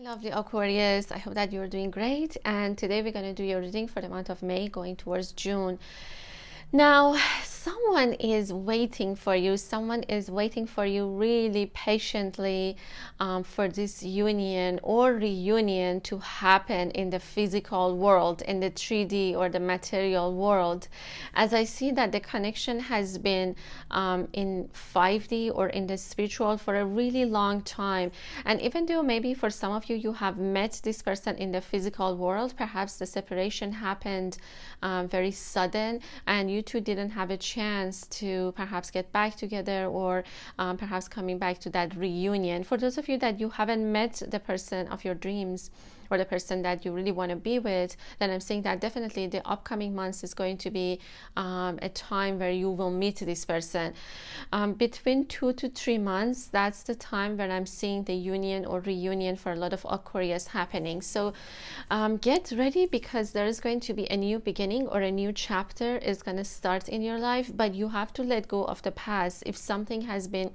Lovely Aquarius, I hope that you're doing great, and today we're going to do your reading for the month of May going towards June. Now, someone is waiting for you. Someone is waiting for you really patiently for this union or reunion to happen in the physical world, in the 3D or the material world. As I see that the connection has been in 5D or in the spiritual for a really long time. And even though maybe for some of you, you have met this person in the physical world, perhaps the separation happened very sudden, and you two didn't have a chance to perhaps get back together, or perhaps coming back to that reunion. For those of you that you haven't met the person of your dreams or the person that you really want to be with, then I'm saying that definitely the upcoming months is going to be a time where you will meet this person. Between 2 to 3 months, that's the time when I'm seeing the union or reunion for a lot of Aquarius happening. So get ready, because there is going to be a new beginning or a new chapter is going to start in your life, but you have to let go of the past. If something has been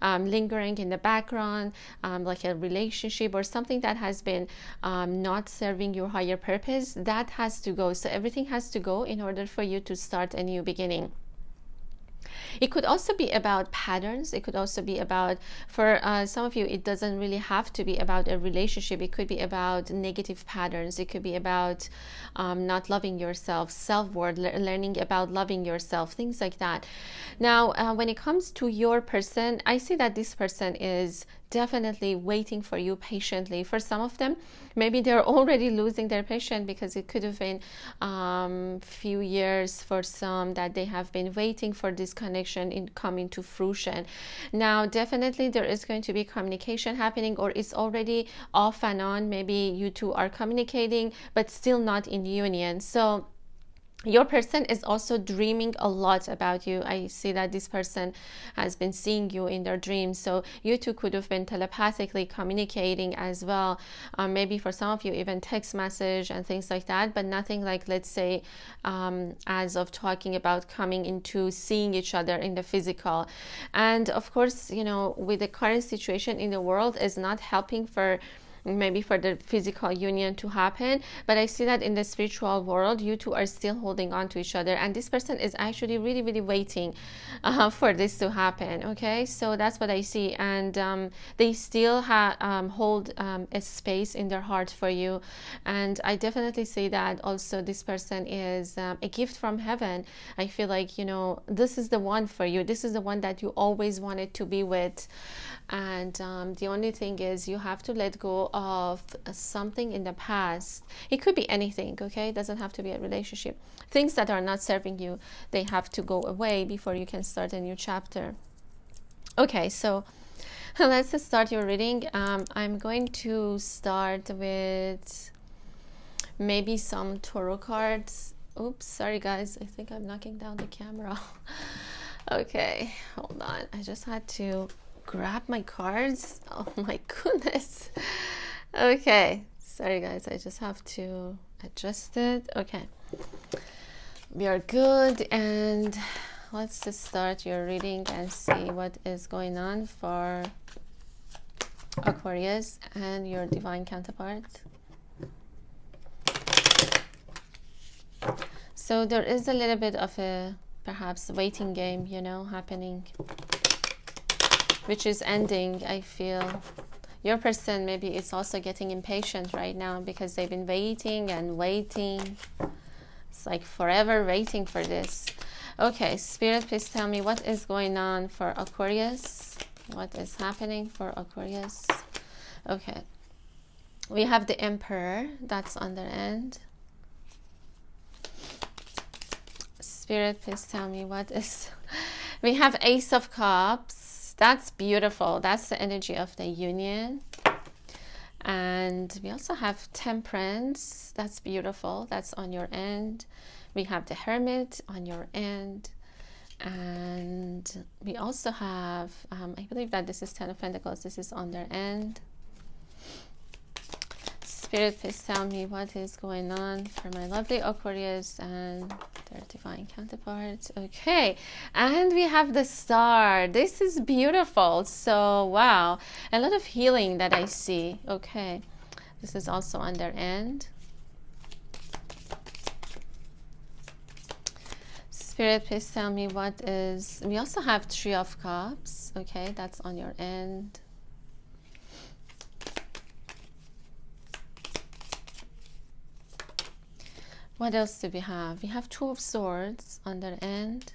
lingering in the background, like a relationship or something that has been not serving your higher purpose, that has to go. So everything has to go in order for you to start a new beginning. It could also be about patterns. It could also be about, for some of you, it doesn't really have to be about a relationship. It could be about negative patterns. It could be about not loving yourself, self-worth, learning about loving yourself, things like that. Now, when it comes to your person, I see that this person is definitely waiting for you patiently. For some of them, maybe they're already losing their patience, because it could have been few years for some that they have been waiting for this connection in coming to fruition. Now, definitely there is going to be communication happening, or it's already off and on. Maybe you two are communicating but still not in union. So your person is also dreaming a lot about you. I see that this person has been seeing you in their dreams. So you two could have been telepathically communicating as well. Maybe for some of you, even text message and things like that, but nothing like, let's say, as of talking about coming into seeing each other in the physical. And of course, you know, with the current situation in the world is not helping for maybe for the physical union to happen, but I see that in the spiritual world, you two are still holding on to each other, and this person is actually really waiting for this to happen. Okay, so that's what I see, and they still hold a space in their heart for you. And I definitely see that also this person is a gift from heaven. I feel like, you know, this is the one for you. This is the one that you always wanted to be with. And the only thing is, you have to let go of something in the past. It could be anything, okay? It doesn't have to be a relationship. Things that are not serving you, they have to go away before you can start a new chapter. Okay, so let's start your reading. I'm going to start with maybe some tarot cards. Oops, sorry guys, I think I'm knocking down the camera. Okay, hold on. I just had to grab my cards. Oh my goodness. Okay, sorry guys, I just have to adjust it. Okay, we are good, and let's just start your reading and see what is going on for Aquarius and your divine counterpart. So there is a little bit of a perhaps waiting game, you know, happening, which is ending. I feel your person maybe is also getting impatient right now, because they've been waiting and waiting. It's like forever waiting for this. Okay, Spirit, please tell me what is going on for Aquarius. What is happening for Aquarius? Okay, we have the Emperor. That's on their end. Spirit, please tell me what is... We have Ace of Cups. That's beautiful. That's the energy of the union. And we also have Temperance. That's beautiful. That's on your end. We have the Hermit on your end. And we also have, I believe that this is Ten of Pentacles. This is on their end. Spirit, please tell me what is going on for my lovely Aquarius and their divine counterparts. Okay, and we have the Star. This is beautiful. So wow, a lot of healing that I see. Okay, This is also on their end. Spirit, please tell me what is... We also have Three of Cups. Okay, that's on your end. What else do we have? We have Two of Swords on their end.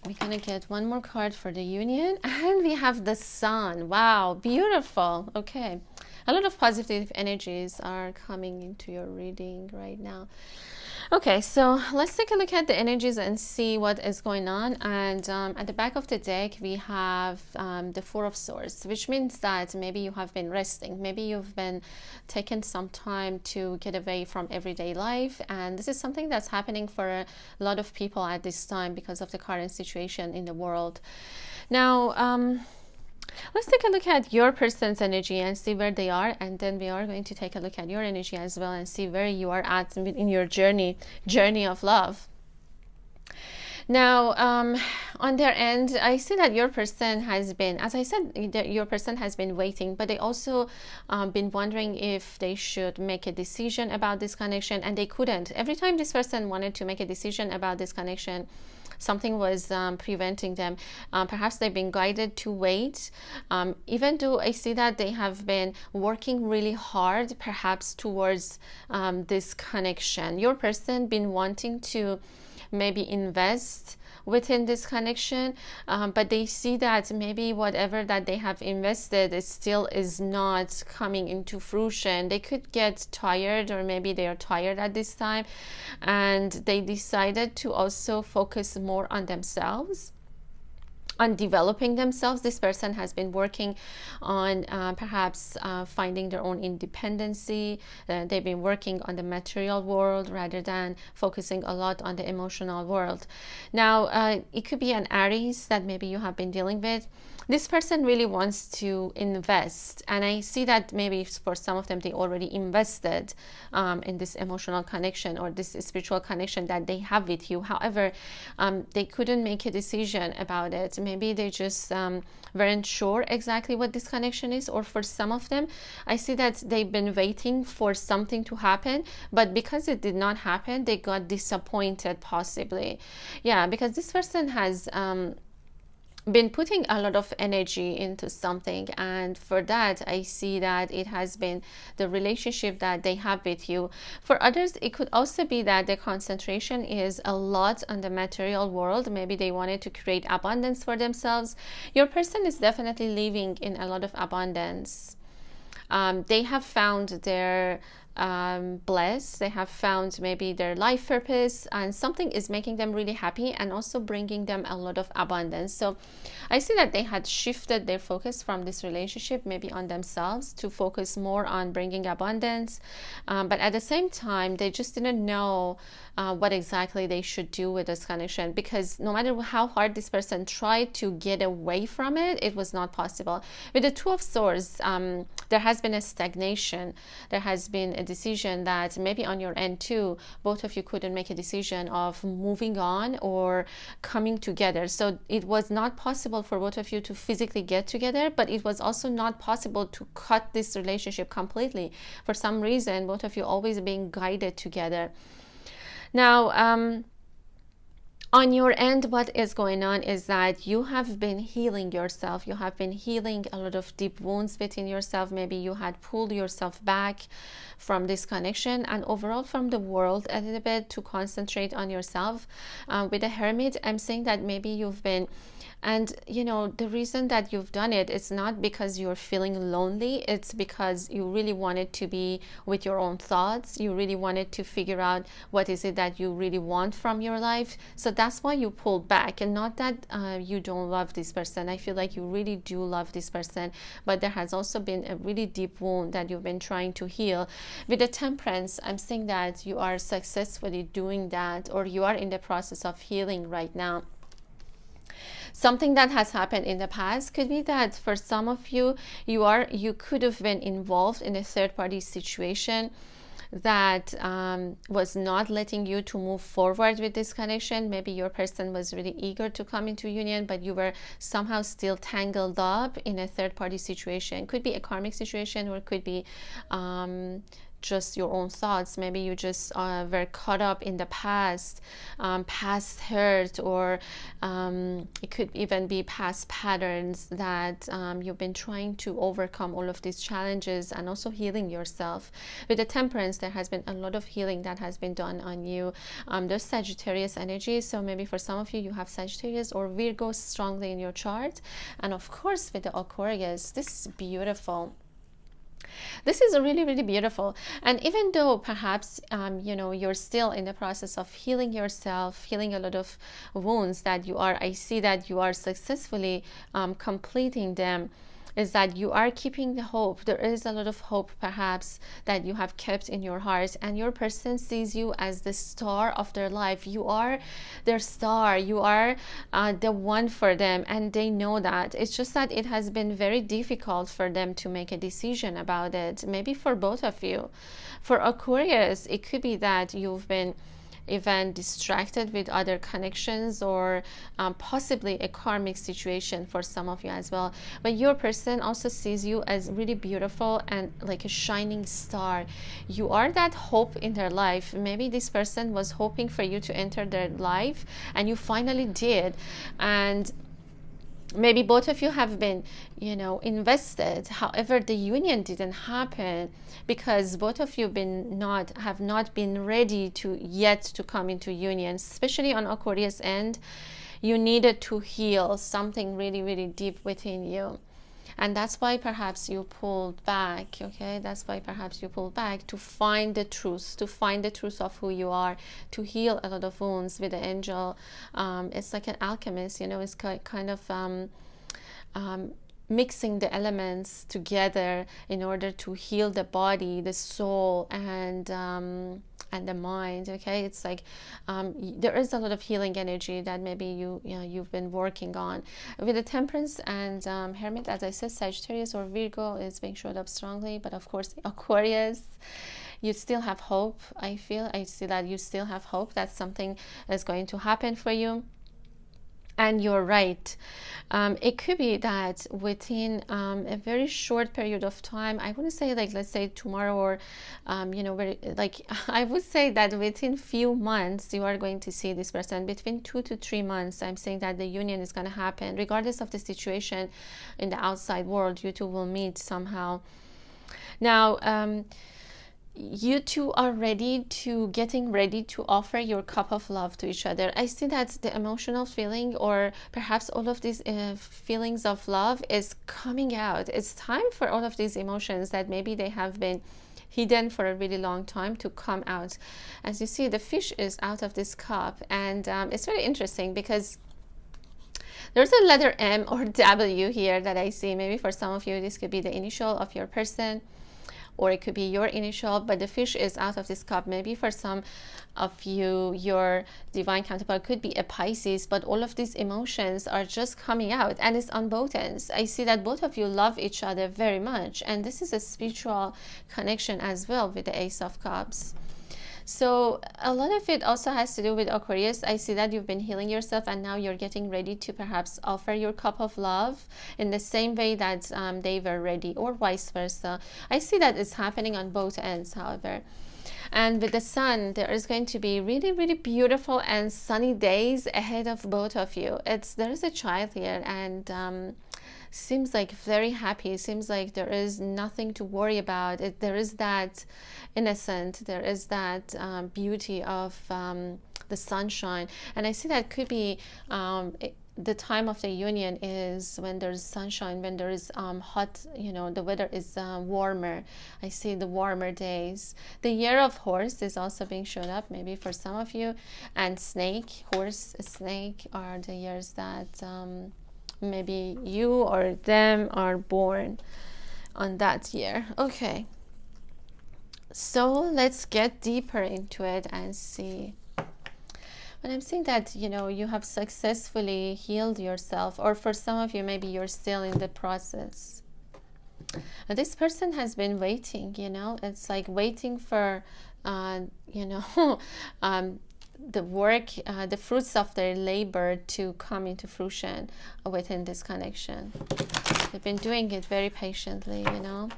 We're gonna get one more card for the union, and we have the Sun. Wow, beautiful. Okay, a lot of positive energies are coming into your reading right now. Okay, so let's take a look at the energies and see what is going on. And at the back of the deck, we have the Four of Swords, which means that maybe you have been resting. Maybe you've been taking some time to get away from everyday life. And this is something that's happening for a lot of people at this time because of the current situation in the world. Now, let's take a look at your person's energy and see where they are, and then we are going to take a look at your energy as well and see where you are at in your journey of love. Now, on their end, I see that your person has been, as I said, your person has been waiting, but they also been wondering if they should make a decision about this connection, and they couldn't. Every time this person wanted to make a decision about this connection, something was preventing them. Perhaps they've been guided to wait, even though I see that they have been working really hard perhaps towards this connection. Your person been wanting to maybe invest within this connection, but they see that maybe whatever that they have invested is not coming into fruition. They could get tired, or maybe they are tired at this time, and they decided to also focus more on themselves, on developing themselves. This person has been working on perhaps finding their own independency. They've been working on the material world rather than focusing a lot on the emotional world. Now, it could be an Aries that maybe you have been dealing with. This person really wants to invest, and I see that maybe for some of them they already invested in this emotional connection or this spiritual connection that they have with you. However, they couldn't make a decision about it. Maybe they just weren't sure exactly what this connection is, or for some of them I see that they've been waiting for something to happen, but because it did not happen, they got disappointed possibly. Yeah, because this person has been putting a lot of energy into something, and for that I see that it has been the relationship that they have with you. For others, it could also be that the concentration is a lot on the material world. Maybe they wanted to create abundance for themselves. Your person is definitely living in a lot of abundance. They have found their bliss, they have found maybe their life purpose, and something is making them really happy and also bringing them a lot of abundance. So I see that they had shifted their focus from this relationship maybe on themselves to focus more on bringing abundance, but at the same time they just didn't know what exactly they should do with this connection, because no matter how hard this person tried to get away from it, it was not possible. With the Two of Swords, there has been a stagnation. There has been a decision that maybe on your end too, both of you couldn't make a decision of moving on or coming together. So it was not possible for both of you to physically get together, but it was also not possible to cut this relationship completely. For some reason, both of you always being guided together. Now, on your end, what is going on is that you have been healing yourself. You have been healing a lot of deep wounds within yourself. Maybe you had pulled yourself back from this connection and overall from the world a little bit to concentrate on yourself. With the Hermit, I'm saying that maybe you've been, and you know, the reason that you've done it, it's not because you're feeling lonely. It's because you really wanted to be with your own thoughts. You really wanted to figure out what is it that you really want from your life. So that's why you pulled back, and not that you don't love this person. I feel like you really do love this person, but there has also been a really deep wound that you've been trying to heal. With the Temperance, I'm saying that you are successfully doing that, or you are in the process of healing right now. Something that has happened in the past could be that for some of you, you could have been involved in a third-party situation. that was not letting you to move forward with this connection. Maybe your person was really eager to come into union, but you were somehow still tangled up in a third-party situation. Could be a karmic situation, or could be just your own thoughts. Maybe you just were caught up in the past, past hurt, or it could even be past patterns that you've been trying to overcome all of these challenges, and also healing yourself. With the Temperance, there has been a lot of healing that has been done on you. There's Sagittarius energy, so maybe for some of you, you have Sagittarius or Virgo strongly in your chart. And of course, with the Aquarius, this is beautiful. This is really, really beautiful. And even though perhaps you're still in the process of healing yourself, healing a lot of wounds that you are, I see that you are successfully completing them, is that you are keeping the hope. There is a lot of hope perhaps that you have kept in your heart, and your person sees you as the star of their life. You are their star. You are the one for them, and they know that. It's just that it has been very difficult for them to make a decision about it. Maybe for both of you. For Aquarius, it could be that you've been even distracted with other connections, or possibly a karmic situation for some of you as well. But your person also sees you as really beautiful and like a shining star. You are that hope in their life. Maybe this person was hoping for you to enter their life, and you finally did. And maybe both of you have been invested. However, the union didn't happen because both of you have not been ready to come into union. Especially on Aquarius end, you needed to heal something really, really deep within you. And that's why perhaps you pulled back, okay? That's why perhaps you pulled back to find the truth, of who you are, to heal a lot of wounds with the angel. It's like an alchemist, it's kind of mixing the elements together in order to heal the body, the soul, and the mind. Okay, it's like there is a lot of healing energy that maybe you've been working on. With the Temperance and Hermit, as I said, Sagittarius or Virgo is being showed up strongly, but of course Aquarius, you still have hope. I see that you still have hope that something is going to happen for you. And you're right. It could be that within a very short period of time, I wouldn't say like, let's say tomorrow, or I would say that within few months you are going to see this person. Between 2 to 3 months, I'm saying that the union is going to happen, regardless of the situation in the outside world. You two will meet somehow. Now, you two are getting ready to offer your cup of love to each other. I see that the emotional feeling, or perhaps all of these feelings of love, is coming out. It's time for all of these emotions that maybe they have been hidden for a really long time to come out. As you see, the fish is out of this cup, and it's very interesting because there's a letter M or W here that I see. Maybe for some of you, this could be the initial of your person, or it could be your initial, but the fish is out of this cup. Maybe for some of you, your divine counterpart could be a Pisces, but all of these emotions are just coming out, and it's on both ends. I see that both of you love each other very much, and this is a spiritual connection as well with the Ace of Cups. So a lot of it also has to do with Aquarius. I see that you've been healing yourself, and now you're getting ready to perhaps offer your cup of love in the same way that they were ready, or vice versa. I see that it's happening on both ends, however. And with the Sun, there is going to be really, really beautiful and sunny days ahead of both of you. There is a child here, and seems like very happy. Seems like there is nothing to worry about. There is that innocent, there is that beauty of the sunshine. And I see that could be the time of the union is when there's sunshine, when there is hot, the weather is warmer. I see the warmer days. The year of horse is also being shown up, maybe for some of you. And snake, horse, snake are the years that maybe you or them are born on that year. Okay, so let's get deeper into it and see. And I'm seeing that you have successfully healed yourself, or for some of you maybe you're still in the process. This person has been waiting, you know, it's like waiting for, you know, the work, the fruits of their labor to come into fruition within this connection. They've been doing it very patiently, you know,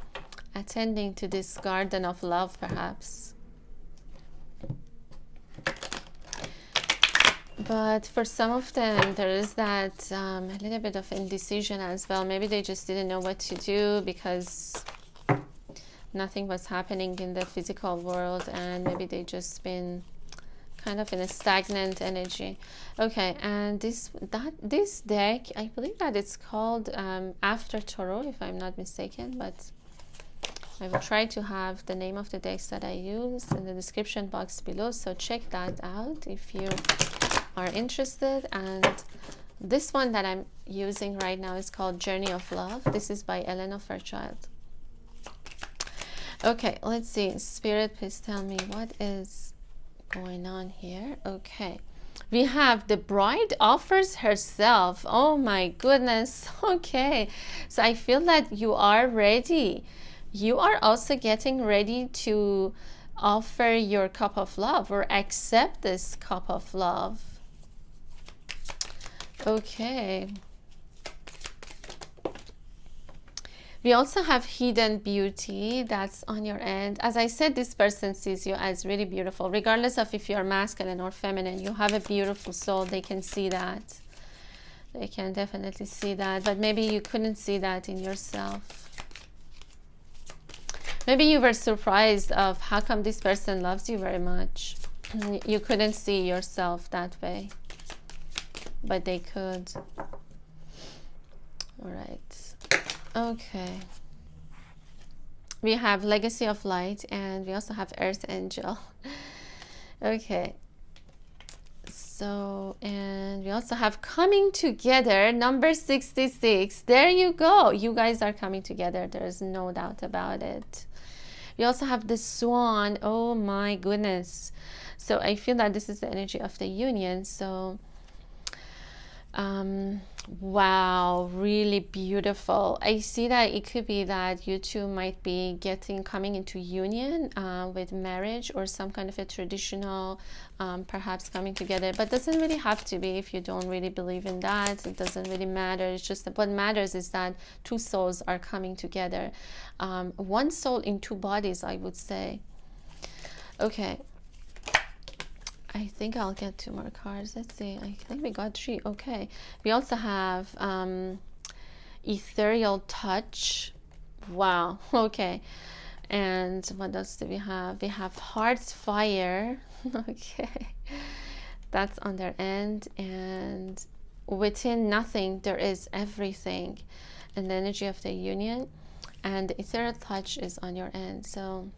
attending to this garden of love, perhaps. But for some of them, there is that a little bit of indecision as well. Maybe they just didn't know what to do because nothing was happening in the physical world, and maybe they just been kind of in a stagnant energy. Okay, and this deck, I believe that it's called After Tarot, if I'm not mistaken, but I will try to have the name of the decks that I use in the description box below, so check that out if you are interested. And this one that I'm using right now is called Journey of Love. This is by Elena Fairchild. Okay, let's see. Spirit, please tell me what is going on here. Okay, we have the bride offers herself. Oh my goodness. Okay, so I feel that you are ready. You are also getting ready to offer your cup of love or accept this cup of love. Okay. We also have hidden beauty that's on your end. As I said, this person sees you as really beautiful. Regardless of if you're masculine or feminine, you have a beautiful soul. They can see that. They can definitely see that. But maybe you couldn't see that in yourself. Maybe you were surprised of how come this person loves you very much. You couldn't see yourself that way. But they could. All right. Okay, we have Legacy of Light, and we also have Earth Angel. Okay, so, and we also have Coming Together, number 66. There you go. You guys are coming together. There's no doubt about it. We also have the Swan. Oh my goodness. So I feel that this is the energy of the union. So wow, really beautiful. I see that it could be that you two might be coming into union with marriage or some kind of a traditional perhaps coming together, but doesn't really have to be. If you don't really believe in that, it doesn't really matter. It's just that what matters is that two souls are coming together, one soul in two bodies, I would say. Okay, I think I'll get 2 more cards. Let's see. I think we got 3. Okay. We also have Ethereal Touch. Wow. Okay. And what else do we have? We have Heart's Fire. Okay. That's on their end. And within nothing, there is everything. And the energy of the union. And the Ethereal Touch is on your end. So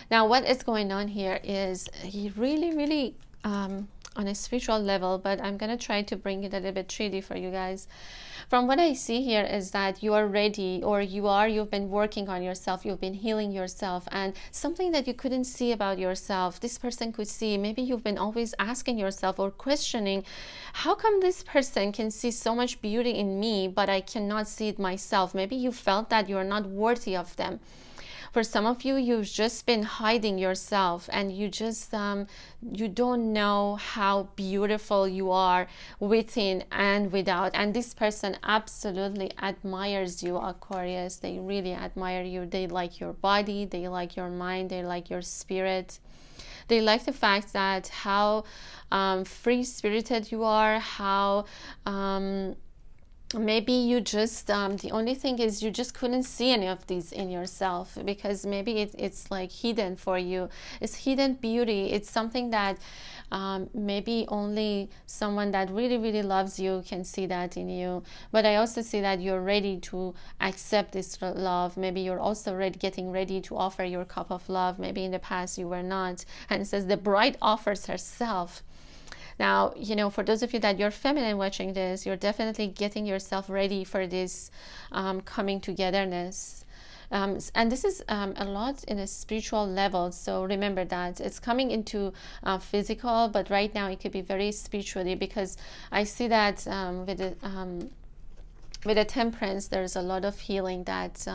now what is going on here is he really on a spiritual level, but I'm going to try to bring it a little bit 3D for you guys. From what I see here is that you are ready, or you've been working on yourself, you've been healing yourself, and something that you couldn't see about yourself, this person could see. Maybe you've been always asking yourself or questioning, how come this person can see so much beauty in me, but I cannot see it myself? Maybe you felt that you are not worthy of them. For some of you, you've just been hiding yourself, and you just you don't know how beautiful you are within and without. And this person absolutely admires you, Aquarius. They really admire you. They like your body, they like your mind, they like your spirit. They like the fact that how free-spirited you are, how maybe you just the only thing is you just couldn't see any of these in yourself, because maybe it's like hidden for you. It's hidden beauty. It's something that maybe only someone that really loves you can see that in you. But I also see that you're ready to accept this love. Maybe you're also getting ready to offer your cup of love. Maybe in the past you were not. And it says the bride offers herself. Now, you know, for those of you that you're feminine watching this, you're definitely getting yourself ready for this coming togetherness. And this is a lot in a spiritual level. So remember that it's coming into physical, but right now it could be very spiritually, because I see that with the with the Temperance, there's a lot of healing that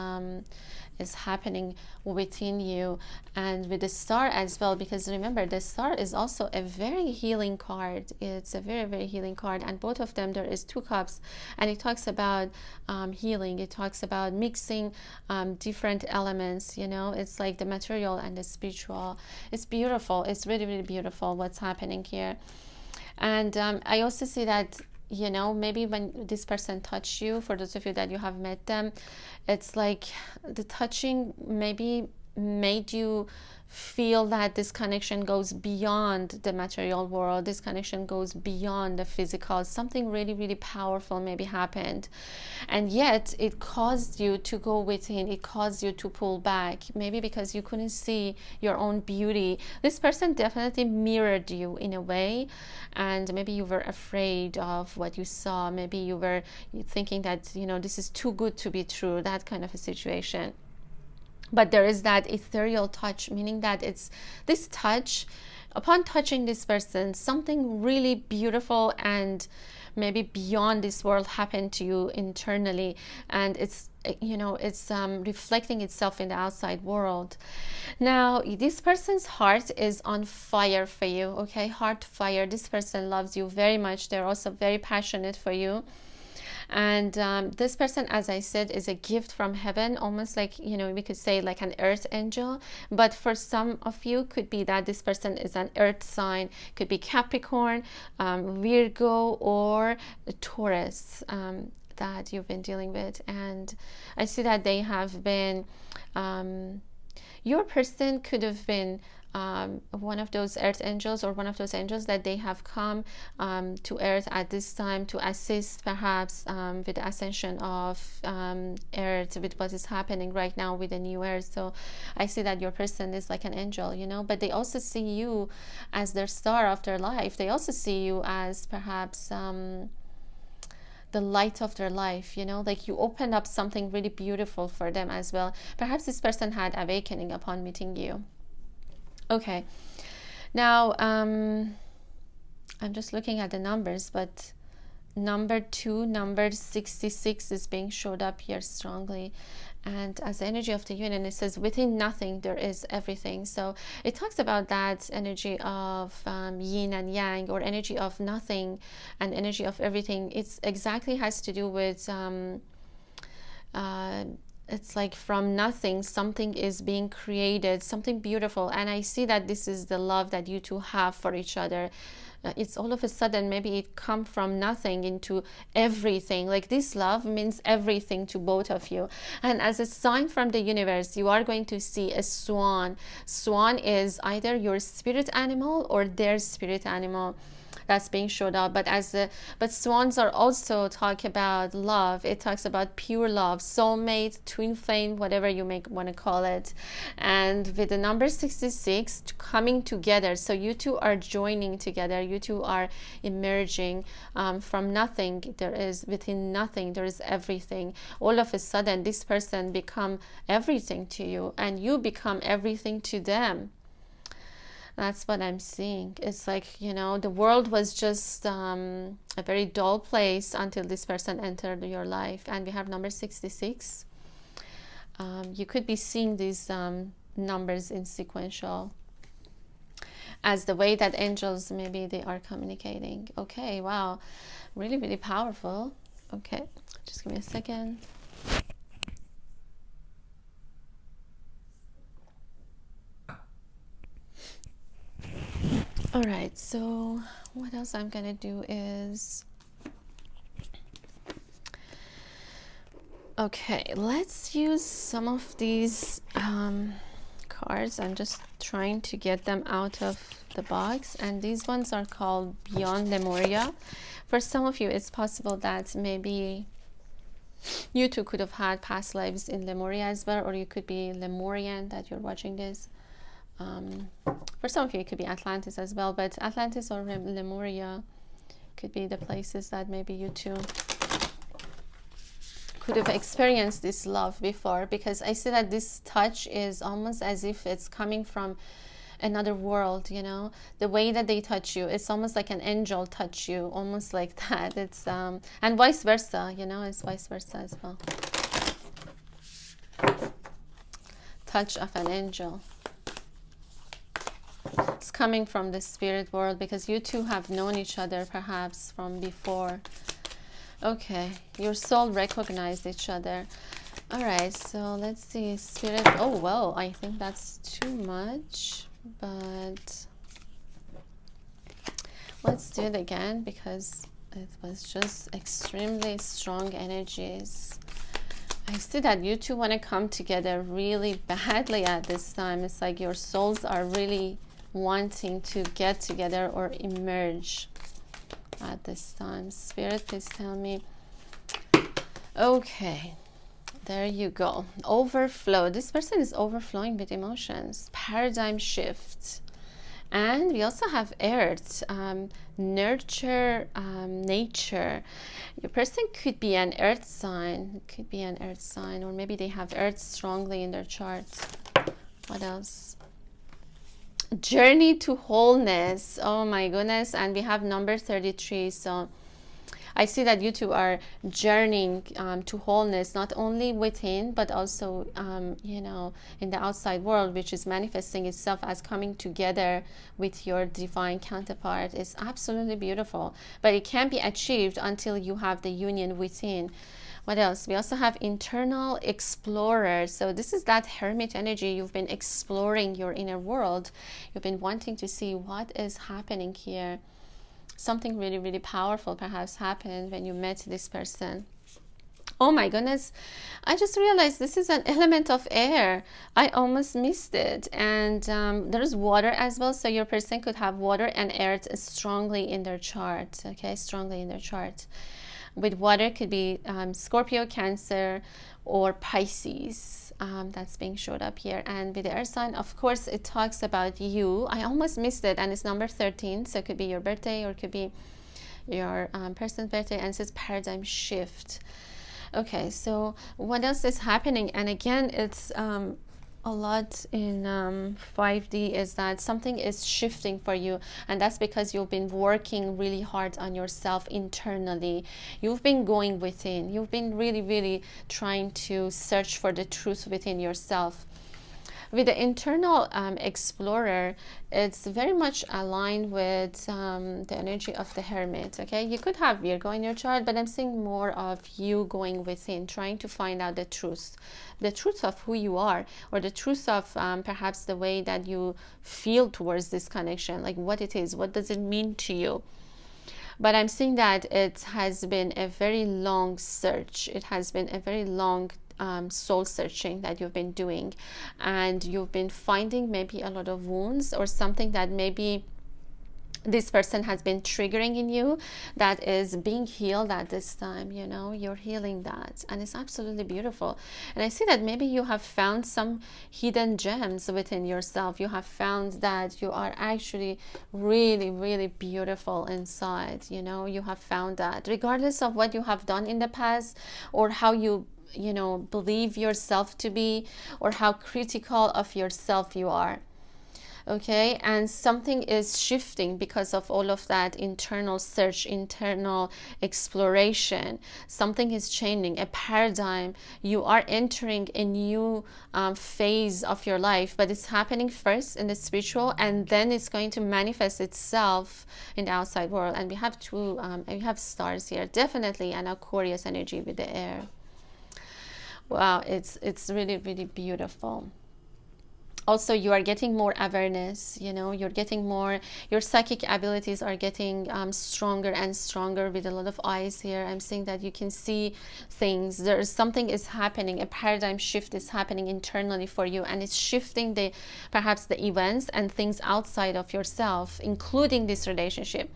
is happening within you, and with the Star as well, because remember, the Star is also a very healing card. It's a very, very healing card, and both of them, there is 2 cups, and it talks about healing. It talks about mixing different elements, you know. It's like the material and the spiritual. It's beautiful. It's really, really beautiful what's happening here. And I also see that, you know, maybe when this person touched you, for those of you that you have met them, it's like the touching maybe made you feel that this connection goes beyond the material world. This connection goes beyond the physical. Something really, really powerful maybe happened, and yet it caused you to go within. It caused you to pull back, maybe because you couldn't see your own beauty. This person definitely mirrored you in a way, and maybe you were afraid of what you saw. Maybe you were thinking that, you know, this is too good to be true, that kind of a situation. But there is that ethereal touch, meaning that it's this touch, upon touching this person, something really beautiful and maybe beyond this world happened to you internally, and it's, you know, it's reflecting itself in the outside world. Now, this person's heart is on fire for you, okay? Heart fire. This person loves you very much. They're also very passionate for you. And this person, as I said, is a gift from heaven, almost like, you know, we could say like an earth angel. But for some of you, could be that this person is an earth sign, could be Capricorn, Virgo, or Taurus that you've been dealing with. And I see that they have been, your person could have been one of those earth angels, or one of those angels that they have come to earth at this time to assist perhaps with the ascension of earth, with what is happening right now with the new earth. So I see that your person is like an angel, you know, but they also see you as their star of their life. They also see you as perhaps the light of their life, you know, like you opened up something really beautiful for them as well. Perhaps this person had awakening upon meeting you. Okay, now I'm just looking at the numbers, but number 2, number 66 is being showed up here strongly, and as the energy of the union, it says within nothing there is everything. So it talks about that energy of yin and yang, or energy of nothing and energy of everything. It's exactly has to do with it's like from nothing something is being created, something beautiful. And I see that this is the love that you two have for each other. It's all of a sudden, maybe it come from nothing into everything. Like this love means everything to both of you. And as a sign from the universe, you are going to see a swan. Swan is either your spirit animal or their spirit animal that's being showed up. But swans are also talk about love. It talks about pure love, soulmate, twin flame, whatever you may want to call it. And with the number 66 coming together, so you two are joining together, you two are emerging from nothing. There is within nothing there is everything. All of a sudden this person become everything to you, and you become everything to them. That's what I'm seeing. It's like, you know, the world was just a very dull place until this person entered your life. And we have number 66. You could be seeing these numbers in sequential as the way that angels, maybe they are communicating. Okay, wow. Really, really powerful. Okay, just give me a second. All right, so what else I'm gonna do is, okay, let's use some of these cards. I'm just trying to get them out of the box, and these ones are called Beyond Lemuria. For some of you, it's possible that maybe you too could have had past lives in Lemuria as well, or you could be Lemurian that you're watching this. For some of you, it could be Atlantis as well, but Atlantis or Lemuria could be the places that maybe you too could have experienced this love before, because I see that this touch is almost as if it's coming from another world, you know. The way that they touch you, it's almost like an angel touch you, almost like that. It's and vice versa, you know, it's vice versa as well. Touch of an angel. It's coming from the spirit world, because you two have known each other perhaps from before. Okay, your soul recognized each other. All right, so let's see, spirit. Oh, well, I think that's too much, but let's do it again, because it was just extremely strong energies. I see that you two want to come together really badly at this time. It's like your souls are really wanting to get together or emerge at this time. Spirit, please tell me. Okay, there you go. Overflow. This person is overflowing with emotions. Paradigm shift. And we also have earth, nurture, nature. Your person could be an earth sign. Could be an earth sign, or maybe they have earth strongly in their chart. What else? Journey to wholeness. Oh my goodness. And we have number 33. So I see that you two are journeying to wholeness, not only within, but also, you know, in the outside world, which is manifesting itself as coming together with your divine counterpart. It's absolutely beautiful, but it can't be achieved until you have the union within. What else? We also have internal explorer. So this is that hermit energy. You've been exploring your inner world. You've been wanting to see what is happening here. Something really, really powerful perhaps happened when you met this person. Oh my goodness, I just realized this is an element of air. I almost missed it. And there's water as well, so your person could have water and earth strongly in their chart. Okay, strongly in their chart. With water could be Scorpio, Cancer, or Pisces. That's being showed up here. And with the earth sign, of course, it talks about you. I almost missed it, and it's number 13, so it could be your birthday, or it could be your person's birthday, and it says paradigm shift. Okay, so what else is happening? And again, it's a lot in 5D is that something is shifting for you, and that's because you've been working really hard on yourself internally. You've been going within. You've been really, really trying to search for the truth within yourself. With the internal explorer, it's very much aligned with the energy of the hermit. Okay, you could have Virgo in your chart, but I'm seeing more of you going within, trying to find out the truth of who you are, or the truth of perhaps the way that you feel towards this connection, like what it is, what does it mean to you. But I'm seeing that it has been a very long search. It has been a very long soul searching that you've been doing, and you've been finding maybe a lot of wounds, or something that maybe this person has been triggering in you that is being healed at this time. You know, you're healing that, and it's absolutely beautiful. And I see that maybe you have found some hidden gems within yourself. You have found that you are actually really, really beautiful inside. You know, you have found that regardless of what you have done in the past, or how you know, believe yourself to be, or how critical of yourself you are. Okay, and something is shifting because of all of that internal search, internal exploration. Something is changing, a paradigm. You are entering a new phase of your life, but it's happening first in the spiritual, and then it's going to manifest itself in the outside world. And we have two, we have stars here, definitely an Aquarius energy with the air. Wow, it's really, really beautiful. Also, you are getting more awareness. You know, you're getting more, your psychic abilities are getting stronger and stronger with a lot of eyes here. I'm seeing that you can see things. There's something is happening, a paradigm shift is happening internally for you, and it's shifting the perhaps the events and things outside of yourself, including this relationship.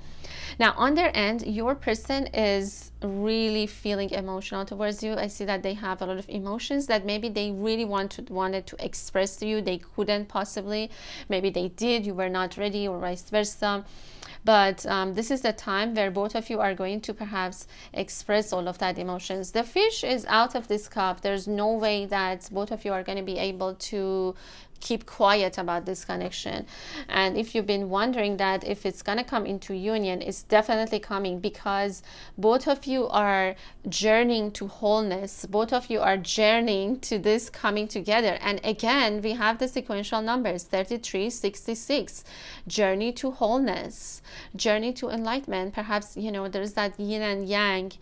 Now, on their end, your person is really feeling emotional towards you. I see that they have a lot of emotions that maybe they really wanted to express to you. They couldn't possibly. Maybe they did, you were not ready, or vice versa. But this is the time where both of you are going to perhaps express all of that emotions. The fish is out of this cup. There's no way that both of you are going to be able to keep quiet about this connection. And if you've been wondering that if it's gonna come into union, it's definitely coming, because both of you are journeying to wholeness. Both of you are journeying to this coming together. And again, we have the sequential numbers 33, 66. Journey to wholeness, journey to enlightenment. Perhaps, you know, there's that yin and yang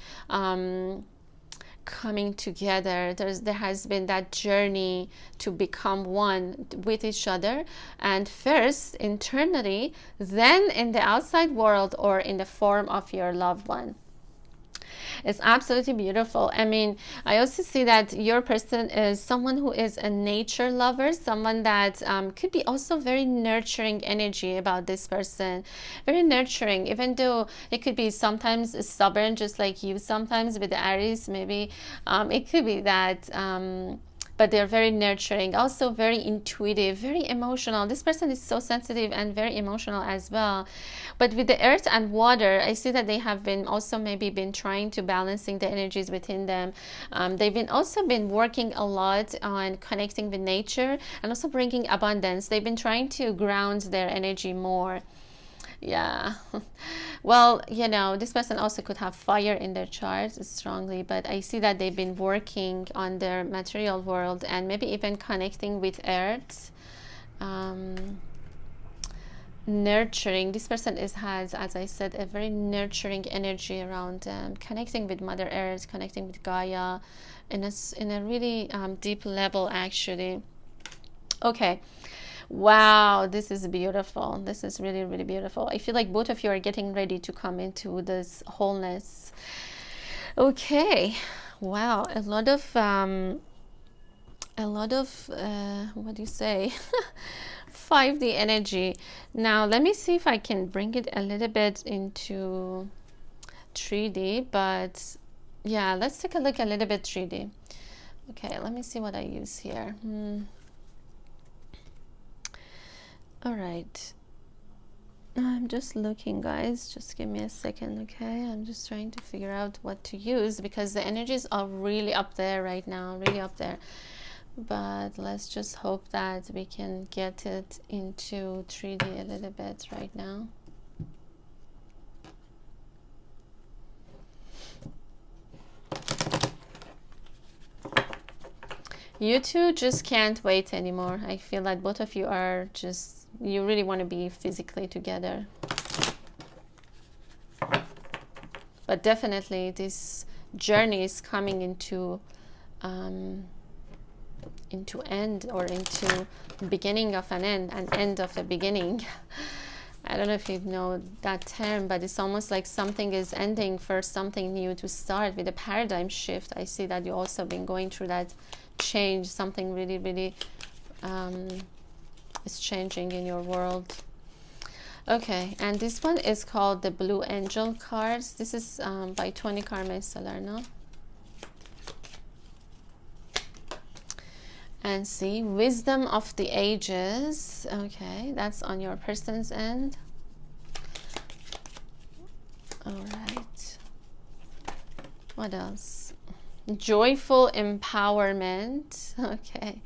coming together. There has been that journey to become one with each other, and first internally, then in the outside world or in the form of your loved one. It's absolutely beautiful. I mean, I also see that your person is someone who is a nature lover, someone that could be also very nurturing energy about this person. Very nurturing, even though it could be sometimes stubborn, just like you sometimes with the Aries. Maybe it could be that but they're very nurturing, also very intuitive, very emotional. This person is so sensitive and very emotional as well. But with the earth and water, I see that they have been also maybe been trying to balancing the energies within them. They've been also been working a lot on connecting with nature and also bringing abundance. They've been trying to ground their energy more. Yeah. Well, you know, this person also could have fire in their charts strongly, but I see that they've been working on their material world and maybe even connecting with earth. Nurturing. This person has, as I said, a very nurturing energy around them, connecting with Mother Earth, connecting with Gaia in a really deep level, actually. Okay. Wow, this is beautiful. This is really, really beautiful. I feel like both of you are getting ready to come into this wholeness. Okay. Wow, a lot of what do you say? 5D energy. Now let me see if I can bring it a little bit into 3D, but yeah, let's take a look a little bit 3D. Okay, let me see what I use here. All right, I'm just looking, guys, just give me a second. Okay, I'm just trying to figure out what to use because the energies are really up there right now, really up there. But let's just hope that we can get it into 3D a little bit right now. You two just can't wait anymore. I feel like both of you are just, you really want to be physically together. But definitely this journey is coming into end, or into beginning of an end of the beginning. I don't know if you know that term, but it's almost like something is ending for something new to start with a paradigm shift. I see that you've also been going through that change. Something really, really is changing in your world. Okay, and this one is called the Blue Angel cards. This is by Tony Carmen Salerno. And see, wisdom of the ages. Okay, that's on your person's end. All right. What else? Joyful empowerment. Okay,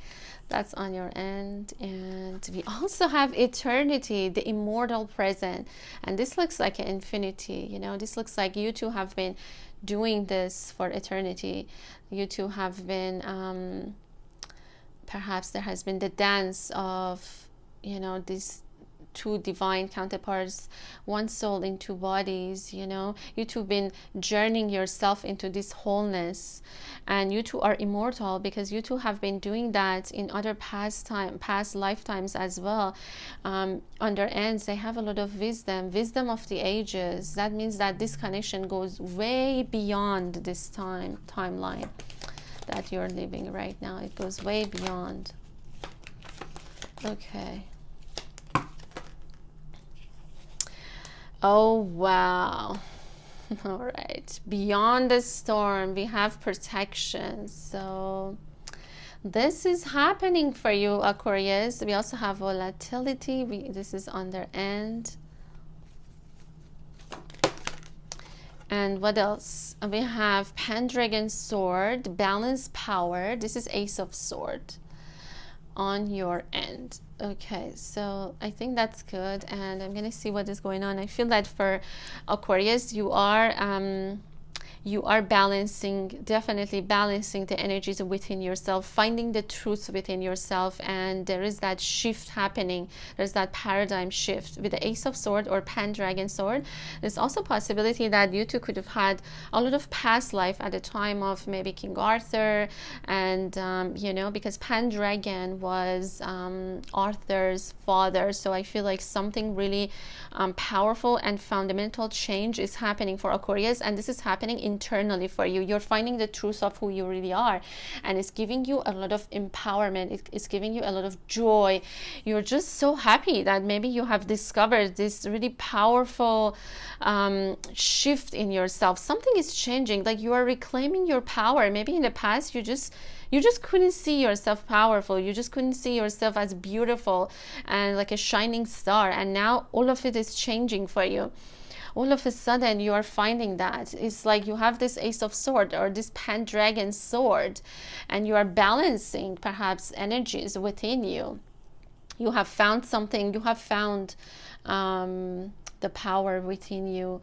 that's on your end. And we also have eternity, the immortal present. And this looks like an infinity. You know, this looks like you two have been doing this for eternity. You two have been perhaps there has been the dance of, you know, these two divine counterparts, one soul in two bodies. You know, you two have been journeying yourself into this wholeness, and you two are immortal because you two have been doing that in other past lifetimes as well. On their ends, they have a lot of wisdom of the ages. That means that this connection goes way beyond this timeline that you're living right now. It goes way beyond. Okay. Oh wow. All right, beyond the storm we have protection. So this is happening for you, Aquarius. We also have volatility. This is on their end. And what else? We have Pendragon Sword, Balance Power. This is Ace of Sword. on your end. Okay, so I think that's good, and I'm gonna see what is going on. I feel that for Aquarius, you are balancing, definitely balancing the energies within yourself, finding the truth within yourself, and there is that shift happening. There's that paradigm shift with the Ace of Sword or Pendragon Sword. There's also possibility that you two could have had a lot of past life at the time of maybe King Arthur, and you know, because Pendragon was Arthur's father. So I feel like something really powerful and fundamental change is happening for Aquarius, and this is happening internally for you. You're finding the truth of who you really are, and it's giving you a lot of empowerment. It's giving you a lot of joy. You're just so happy that maybe you have discovered this really powerful shift in yourself. Something is changing, like you are reclaiming your power. Maybe in the past you just couldn't see yourself powerful, you just couldn't see yourself as beautiful and like a shining star, and now all of it is changing for you. All of a sudden you are finding that it's like you have this Ace of Sword or this Pendragon Sword, and you are balancing perhaps energies within you. You have found something, you have found the power within you,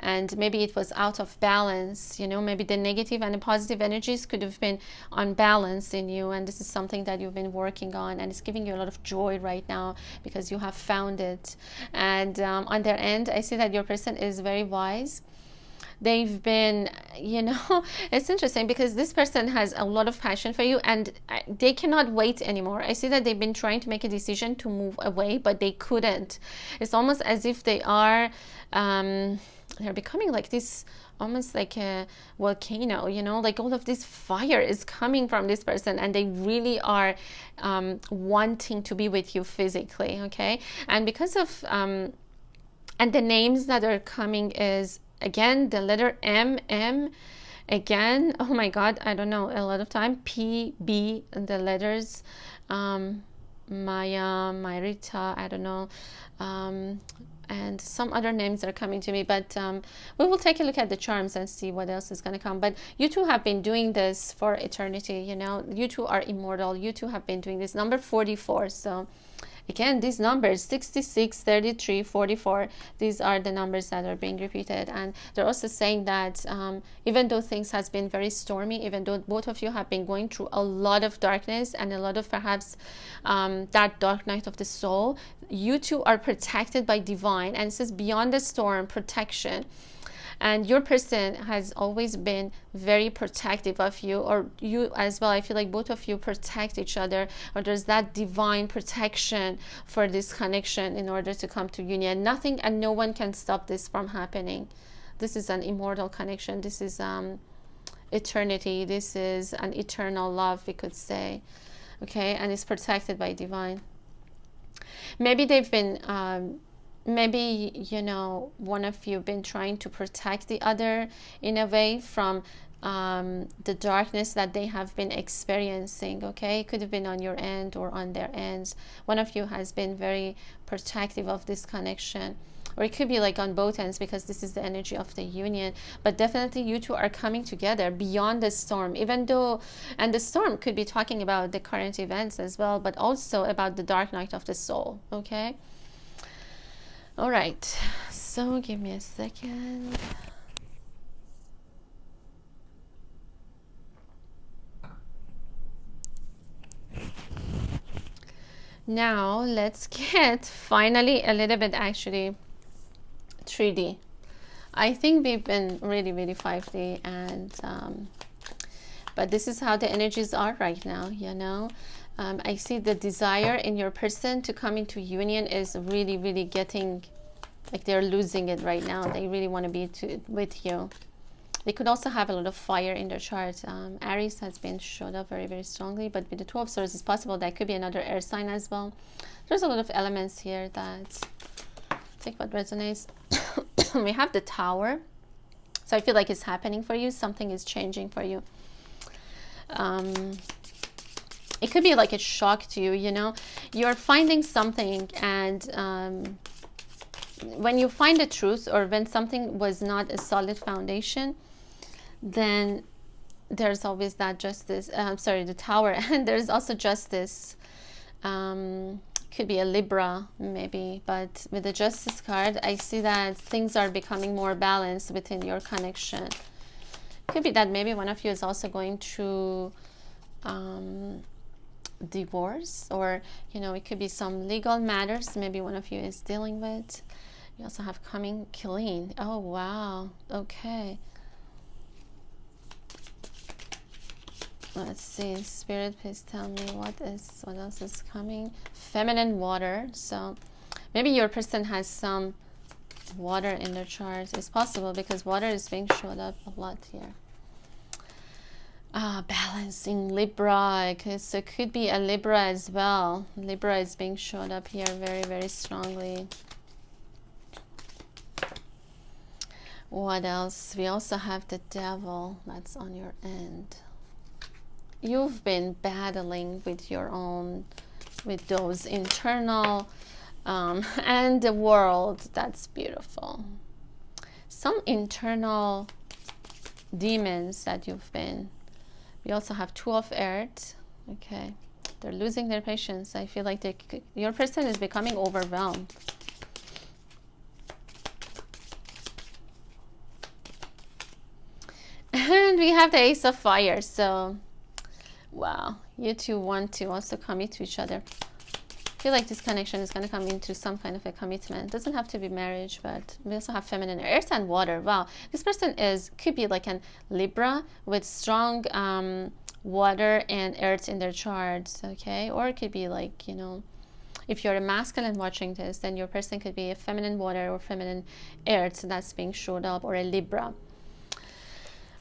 and maybe it was out of balance, you know, maybe the negative and the positive energies could have been unbalanced in you, and this is something that you've been working on, and it's giving you a lot of joy right now because you have found it. And on their end, I see that your person is very wise. They've been, you know, it's interesting because this person has a lot of passion for you, and they cannot wait anymore. I see that they've been trying to make a decision to move away, but they couldn't. It's almost as if they are they're becoming like this, almost like a volcano, you know, like all of this fire is coming from this person, and they really are wanting to be with you physically. Okay, and because of and the names that are coming is, again, the letter M, again, oh my god, I don't know, a lot of time, P, B, and the letters, Maya, Myrita, I don't know, and some other names are coming to me, but we will take a look at the charms and see what else is going to come. But you two have been doing this for eternity, you know, you two are immortal, you two have been doing this. Number 44, so again, these numbers 66, 33, 44, these are the numbers that are being repeated, and they're also saying that even though things has been very stormy, even though both of you have been going through a lot of darkness and a lot of perhaps that dark night of the soul, you two are protected by divine, and it says beyond the storm, protection. And your person has always been very protective of you, or you as well. I feel like both of you protect each other, or there's that divine protection for this connection in order to come to union. Nothing and no one can stop this from happening. This is an immortal connection. This is eternity. This is an eternal love, we could say. Okay, and it's protected by divine. Maybe they've been maybe, you know, one of you been trying to protect the other in a way from the darkness that they have been experiencing. Okay, it could have been on your end or on their ends. One of you has been very protective of this connection, or it could be like on both ends, because this is the energy of the union. But definitely you two are coming together beyond the storm, even though, and the storm could be talking about the current events as well, but also about the dark night of the soul. Okay, all right, so give me a second. Now let's get finally a little bit actually 3D. I think we've been really 5D, and but this is how the energies are right now, you know. I see the desire in your person to come into union is really getting, like they're losing it right now. They really want to be with you. They could also have a lot of fire in their chart. Aries has been showed up very strongly, but with the Two of Swords, it's possible that could be another air sign as well. There's a lot of elements here that take what resonates. We have the Tower, so I feel like it's happening for you. Something is changing for you. It could be like a shock to you, you know. You're finding something, and when you find the truth, or when something was not a solid foundation, then there's always that justice. The Tower, and there's also justice. Could be a Libra maybe, but with the Justice card, I see that things are becoming more balanced within your connection. Could be that maybe one of you is also going through divorce, or it could be some legal matters maybe one of you is dealing with. You also have coming clean. Oh wow, okay. Let's see, Spirit, please tell me what else is coming. Feminine water. So maybe your person has some water in their chart. It's possible because water is being showed up a lot here. Balancing Libra. So it could be a Libra as well. Libra is being showed up here very, very strongly. What else? We also have the Devil. That's on your end. You've been battling with your own, with those internal and the world. That's beautiful. Some internal demons that you've been. We also have Two of Earth. Okay, they're losing their patience. I feel like your person is becoming overwhelmed. And we have the Ace of Fire. So wow, you two want to also commit to each other. I feel like this connection is going to come into some kind of a commitment. It doesn't have to be marriage, but we also have feminine, earth and water. Wow, this person could be like an Libra with strong water and earth in their charts, okay? Or it could be like, if you're a masculine watching this, then your person could be a feminine water or feminine earth that's being showed up, or a Libra.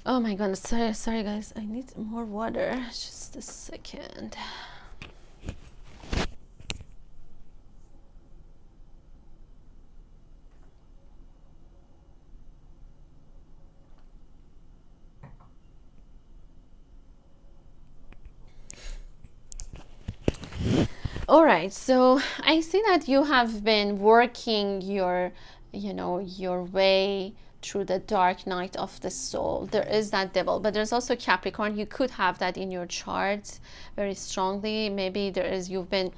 Oh my goodness, sorry guys, I need more water. Just a second. All right, so I see that you have been working your way through the dark night of the soul. There is that Devil, but there's also Capricorn. You could have that in your chart very strongly. Maybe you've been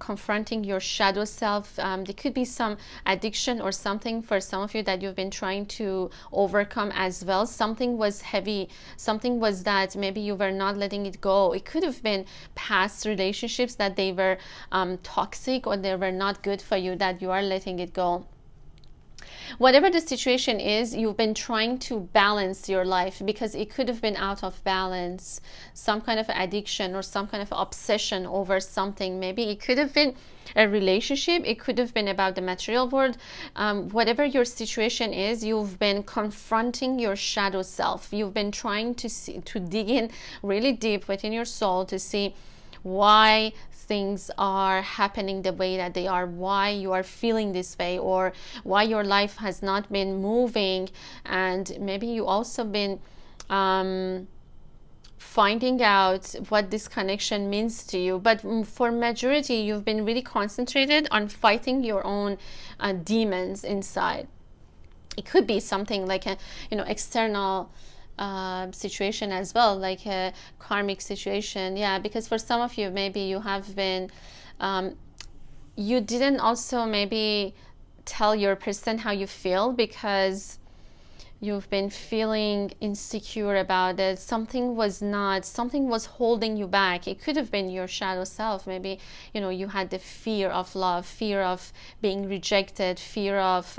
confronting your shadow self. There could be some addiction or something for some of you that you've been trying to overcome as well. Something was heavy, something was that maybe you were not letting it go. It could have been past relationships that they were toxic, or they were not good for you, that you are letting it go. Whatever the situation is, you've been trying to balance your life, because it could have been out of balance, some kind of addiction or some kind of obsession over something. Maybe it could have been a relationship, it could have been about the material world. Whatever your situation is, you've been confronting your shadow self. You've been trying to dig in really deep within your soul to see why things are happening the way that they are, why you are feeling this way, or why your life has not been moving. And maybe you also been finding out what this connection means to you. But for majority, you've been really concentrated on fighting your own demons inside. It could be something like a external situation as well, like a karmic situation. Yeah, because for some of you, maybe you have been you didn't also maybe tell your person how you feel, because you've been feeling insecure about it. Something was holding you back. It could have been your shadow self. Maybe you had the fear of love, fear of being rejected, fear of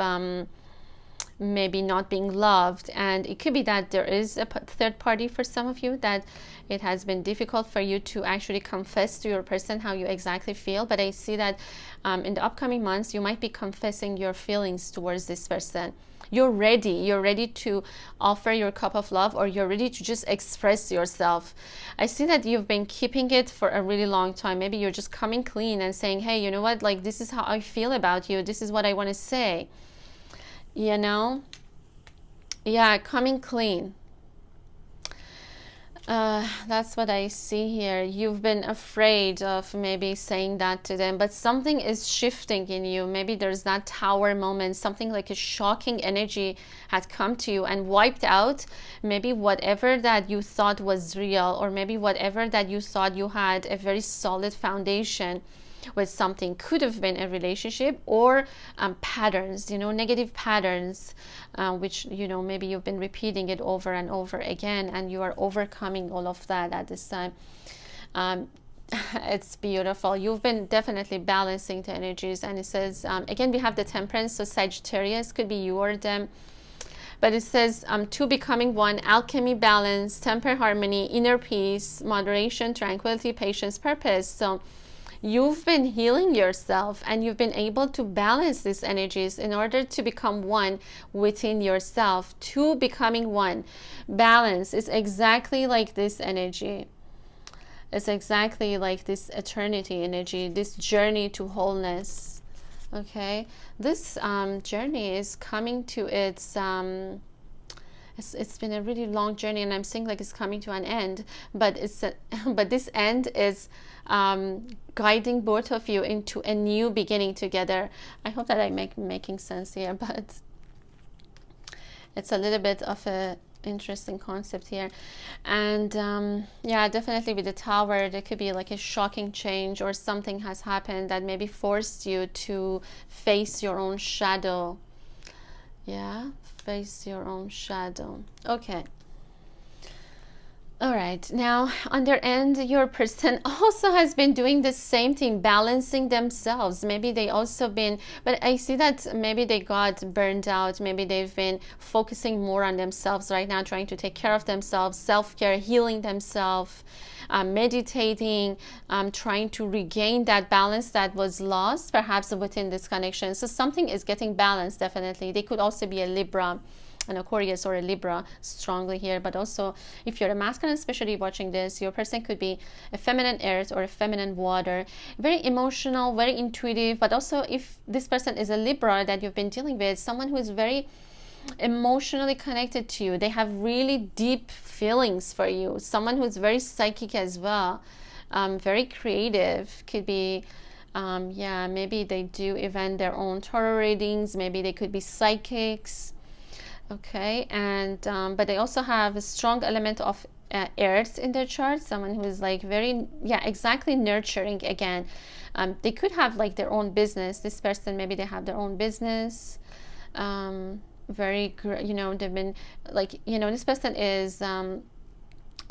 maybe not being loved. And it could be that there is a third party for some of you, that it has been difficult for you to actually confess to your person how you exactly feel. But I see that in the upcoming months, you might be confessing your feelings towards this person. You're ready to offer your cup of love, or you're ready to just express yourself. I see that you've been keeping it for a really long time. Maybe you're just coming clean and saying, hey, you know what, like, this is how I feel about you, this is what I want to say. Yeah, coming clean. That's what I see here. You've been afraid of maybe saying that to them, but something is shifting in you. Maybe there's that tower moment, something like a shocking energy had come to you and wiped out maybe whatever that you thought was real, or maybe whatever that you thought you had a very solid foundation with something. Could have been a relationship, or patterns, negative patterns, which maybe you've been repeating it over and over again, and you are overcoming all of that at this time. It's beautiful. You've been definitely balancing the energies, and it says again, we have the Temperance, so Sagittarius could be you or them. But it says two becoming one: alchemy, balance, temper, harmony, inner peace, moderation, tranquility, patience, purpose. So you've been healing yourself, and you've been able to balance these energies in order to become one within yourself. Two becoming one. Balance is exactly like this energy. It's exactly like this eternity energy, this journey to wholeness. Okay, this journey is coming to its it's been a really long journey, and I'm saying like it's coming to an end, but but this end is guiding both of you into a new beginning together. I hope that I'm making sense here, but it's a little bit of a interesting concept here. And yeah, definitely with the Tower, there could be like a shocking change, or something has happened that maybe forced you to face your own shadow. Yeah, face your own shadow. Okay. All right, now on their end, your person also has been doing the same thing, balancing themselves. Maybe they also been, but I see that maybe they got burned out. Maybe they've been focusing more on themselves right now, trying to take care of themselves, self-care, healing themselves, meditating, trying to regain that balance that was lost perhaps within this connection. So something is getting balanced, definitely. They could also be a Libra, an Aquarius, or a Libra strongly here. But also, if you're a masculine, especially watching this, your person could be a feminine earth or a feminine water, very emotional, very intuitive. But also, if this person is a Libra that you've been dealing with, someone who is very emotionally connected to you, they have really deep feelings for you, someone who's very psychic as well, very creative, could be yeah, maybe they do even their own tarot readings, maybe they could be psychics. Okay, and but they also have a strong element of earth in their chart, someone who is like very, yeah, exactly, nurturing again. They could have like their own business. This person, maybe they have their own business, very, they've been like, this person is a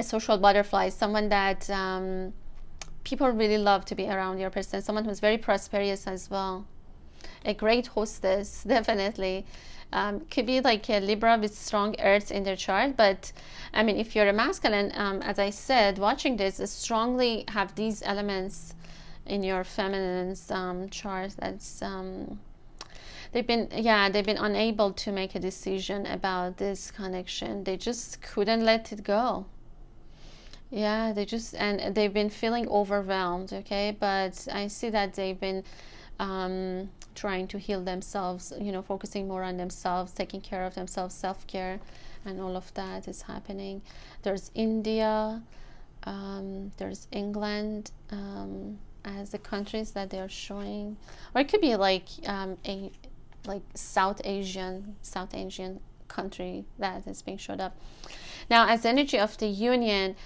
social butterfly, someone that people really love to be around your person, someone who's very prosperous as well, a great hostess, definitely. Could be like a Libra with strong earth in their chart. But I mean, if you're a masculine, as I said, watching this, strongly have these elements in your feminine's chart. That's they've been unable to make a decision about this connection. They just couldn't let it go. Yeah, and they've been feeling overwhelmed. Okay, but I see that they've been trying to heal themselves, focusing more on themselves, taking care of themselves, self-care, and all of that is happening. There's India, there's England as the countries that they're showing, or it could be like a South Asian country that is being showed up. Now, as energy of the union,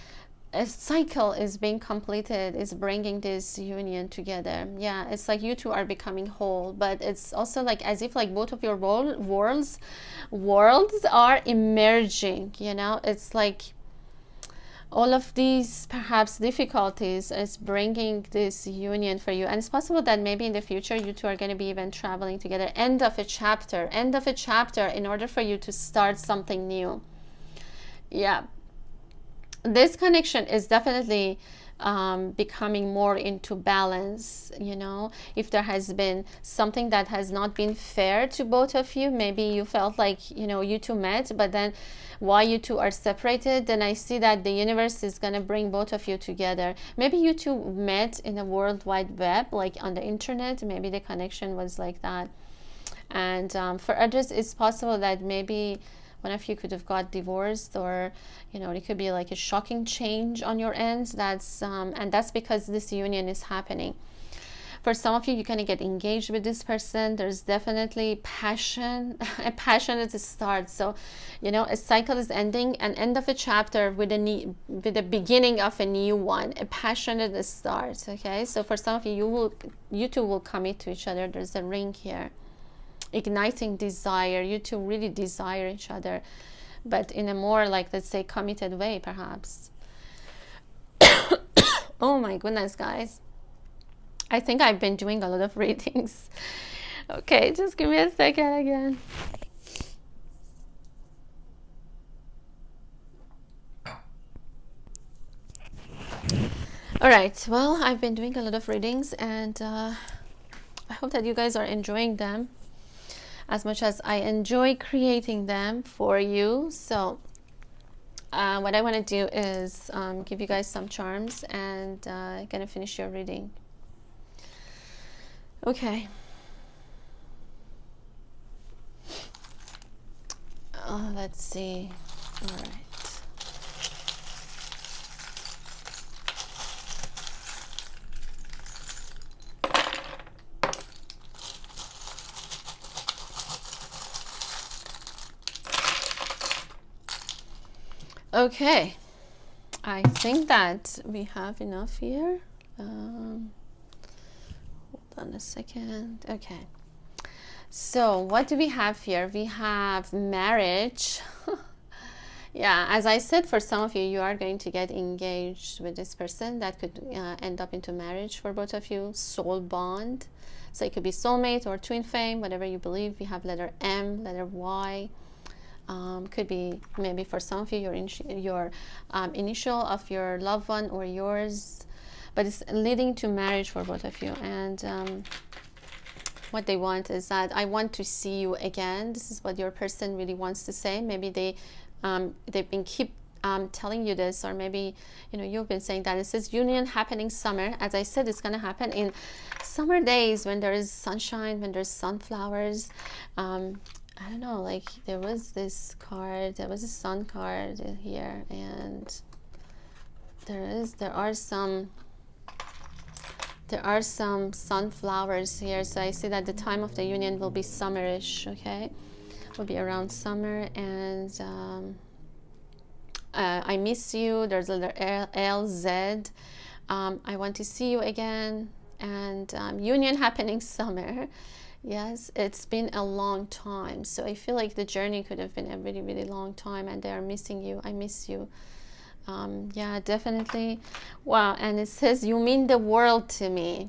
a cycle is being completed, is bringing this union together. Yeah, it's like you two are becoming whole, but it's also like as if like both of your worlds are emerging. It's like all of these perhaps difficulties is bringing this union for you, and it's possible that maybe in the future you two are going to be even traveling together. End of a chapter in order for you to start something new. Yeah, this connection is definitely becoming more into balance. If there has been something that has not been fair to both of you, maybe you felt like you two met, but then while you two are separated, then I see that the universe is going to bring both of you together. Maybe you two met in the World Wide Web, like on the internet. Maybe the connection was like that. And for others, it's possible that maybe one of you could have got divorced, or it could be like a shocking change on your end. That's and that's because this union is happening. For some of you, you're going to get engaged with this person. There's definitely passion, a passionate start. So, a cycle is ending, and end of a chapter with the beginning of a new one, a passionate start. Okay, so for some of you, you two will commit to each other. There's a ring here, igniting desire. You two really desire each other, but in a more, like, let's say, committed way, perhaps. Oh my goodness, guys. I think I've been doing a lot of readings. Okay, just give me a second again. All right, well, I've been doing a lot of readings, and I hope that you guys are enjoying them as much as I enjoy creating them for you. So what I want to do is give you guys some charms, and gonna finish your reading. Okay. Let's see. All right. Okay. I think that we have enough here. Hold on a second. Okay. So what do we have here? We have marriage. Yeah, as I said, for some of you, you are going to get engaged with this person. That could end up into marriage for both of you. Soul bond. So it could be soulmate or twin flame, whatever you believe. We have letter M, letter Y. Could be maybe for some of you your initial of your loved one or yours, but it's leading to marriage for both of you. And what they want is that I want to see you again. This is what your person really wants to say. Maybe they've been telling you this, or maybe you've been saying that. It says union happening summer. As I said, it's going to happen in summer days when there is sunshine, when there's sunflowers. I don't know, like there was this card, there was a sun card here, and there are some sunflowers here. So I see that the time of the union will be summerish. Okay, will be around summer. And I miss you. There's a letter L, Z. I want to see you again. And union happening summer. Yes, it's been a long time. So I feel like the journey could have been a really, really long time, and they are missing you. I miss you. Yeah, definitely. Wow. And it says, you mean the world to me.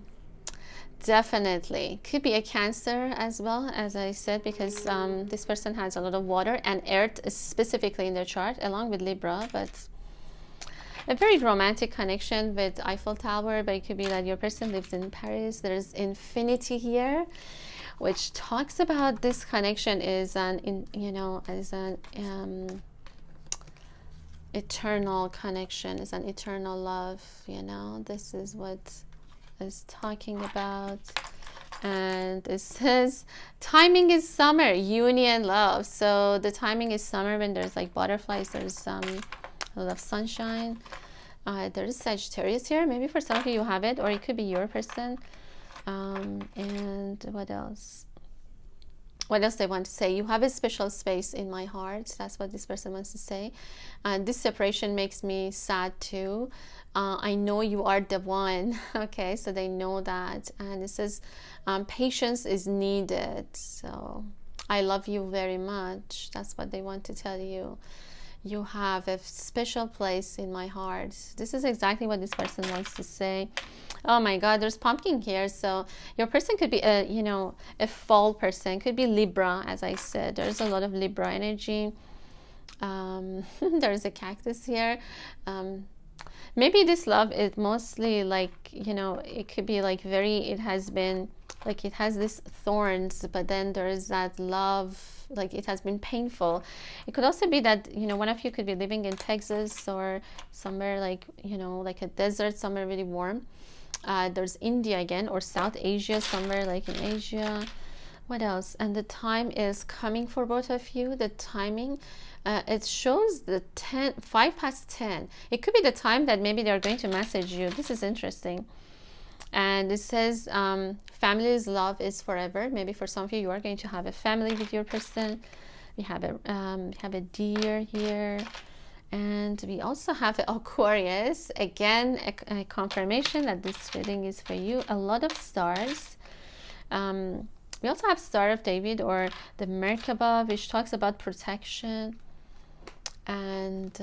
Definitely. Could be a Cancer as well, as I said, because this person has a lot of water and earth specifically in their chart, along with Libra. But a very romantic connection with Eiffel Tower. But it could be that your person lives in Paris. There's infinity here, which talks about this connection is an eternal connection, is an eternal love. This is what is talking about. And it says timing is summer, union, love. So the timing is summer when there's like butterflies, there's a lot of sunshine. There's Sagittarius here. Maybe for some of you have it, or it could be your person. And what else? What else they want to say? You have a special space in my heart. That's what this person wants to say. This separation makes me sad too. I know you are the one. Okay, so they know that. And it says patience is needed. So I love you very much. That's what they want to tell you. You have a special place in my heart. This is exactly what this person wants to say. Oh my God, there's pumpkin here. So your person could be a fall person, could be Libra, as I said. There's a lot of Libra energy. There's a cactus here. Maybe this love is mostly like, it could be like it has been like, it has these thorns, but then there is that love, like it has been painful. It could also be that, one of you could be living in Texas or somewhere like, like a desert, somewhere really warm. There's India again, or South Asia, somewhere like in Asia. What else? And the time is coming for both of you. The timing, it shows the 5 past 10. It could be the time that maybe they're going to message you. This is interesting. And it says family's love is forever. Maybe for some of you are going to have a family with your person. We have a deer here, and we also have Aquarius. Again, a confirmation that this reading is for you. A lot of stars. We also have Star of David, or the Merkaba, which talks about protection, and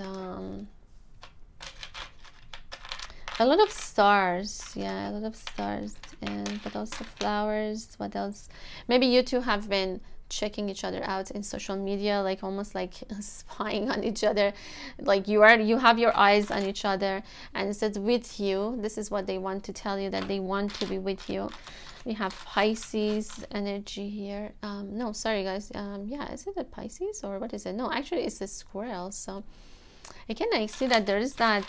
a lot of stars. Yeah, a lot of stars. And but also flowers. What else? Maybe you two have been checking each other out in social media, like almost like spying on each other, like you have your eyes on each other, and it says with you. This is what they want to tell you, that they want to be with you. We have Pisces energy here. No, sorry guys. Yeah, is it a Pisces or what is it? No, actually it's a squirrel. So again, I see that there is that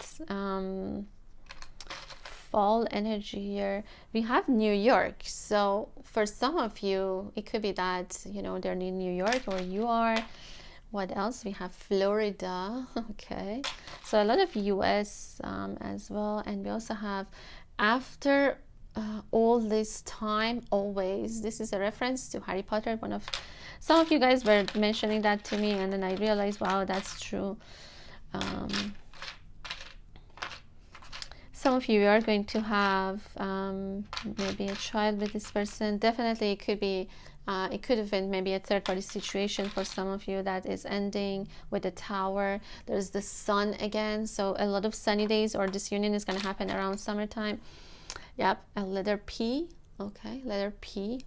fall energy here. We have New York. So for some of you, it could be that, you know, they're in New York, or you are. What else? We have Florida. Okay, so a lot of US as well. And we also have after all this time, always. This is a reference to Harry Potter. Some of you guys were mentioning that to me, and then I realized, wow, that's true. Some of you are going to have maybe a child with this person. Definitely it could be it could have been maybe a third-party situation for some of you that is ending with the Tower. There's the sun again, so a lot of sunny days, or this union is going to happen around summertime. Yep, a letter P. Okay, letter P.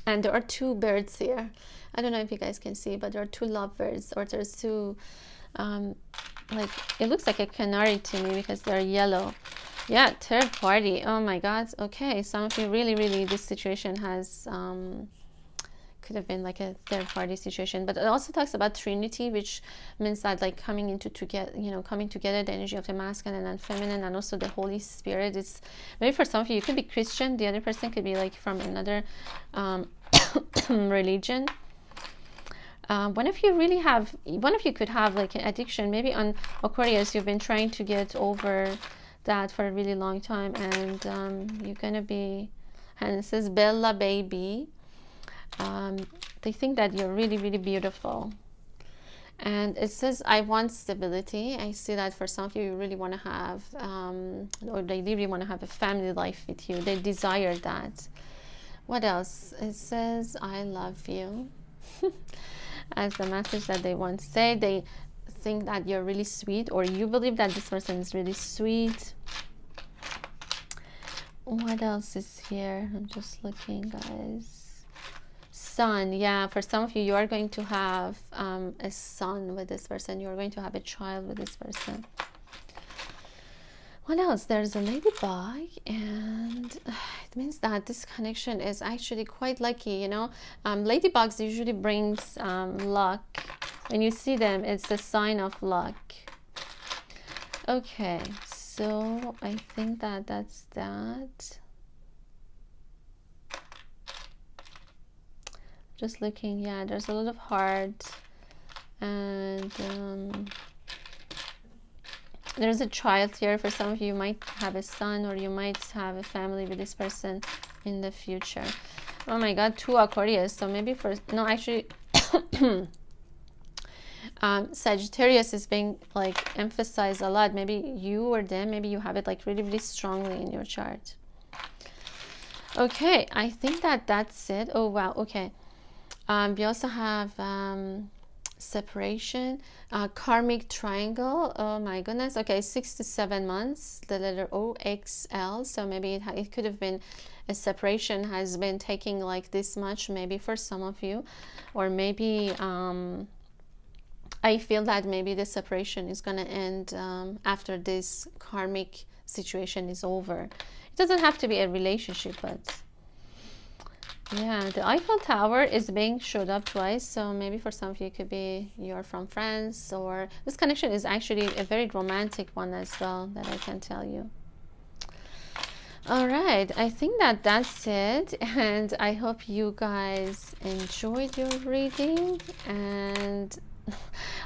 And there are two birds here. I don't know if you guys can see, but there are two lovebirds, or there's two, like, it looks like a canary to me because they're yellow. Yeah, third party. Oh my God. Okay, some of you really, this situation has, could have been like a third party situation, but it also talks about Trinity, which means that like coming together, the energy of the masculine and feminine, and also the Holy Spirit. It's maybe for some of you, you could be Christian, the other person could be like from another religion. One of you could have like an addiction. Maybe on Aquarius, you've been trying to get over that for a really long time, and you're gonna be, and it says Bella baby. They think that you're really beautiful, and it says I want stability. I see that for some of you, you really want to have or they really want to have a family life with you. They desire that. What else? It says I love you as the message that they want to say. They think that you're really sweet, or you believe that this person is really sweet. What else is here? I'm just looking, guys. Son. Yeah, for some of you, you are going to have a son with this person. You're going to have a child with this person. What else? There's a ladybug, and it means that this connection is actually quite lucky, you know. Ladybugs usually brings luck. When you see them, it's a sign of luck. Okay, so I think that that's that. Just looking, yeah, there's a lot of heart, and there's a child here. For some of you, you might have a son, or you might have a family with this person in the future. Oh my God, 2 Aquarius. So maybe no, actually Sagittarius is being like emphasized a lot. Maybe you or them, maybe you have it like really strongly in your chart. Okay, I think that that's it. Oh wow, okay. We also have separation, karmic triangle. Oh my goodness. Okay, 6 to 7 months, the letter OXL. So maybe it could have been a separation has been taking like this much, maybe for some of you, or maybe I feel that maybe the separation is going to end after this karmic situation is over. It doesn't have to be a relationship, but yeah, the Eiffel Tower is being showed up twice. So maybe for some of you, it could be you're from France, or this connection is actually a very romantic one as well, that I can tell you. All right, I think that that's it, and I hope you guys enjoyed your reading. And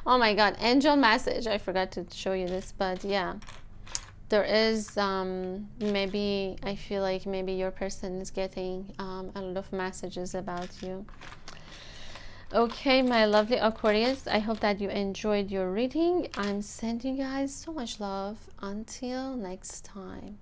oh my god, angel message, I forgot to show you this, but yeah, there is maybe I feel like maybe your person is getting a lot of messages about you. Okay, my lovely Aquarius, I hope that you enjoyed your reading. I'm sending you guys so much love. Until next time.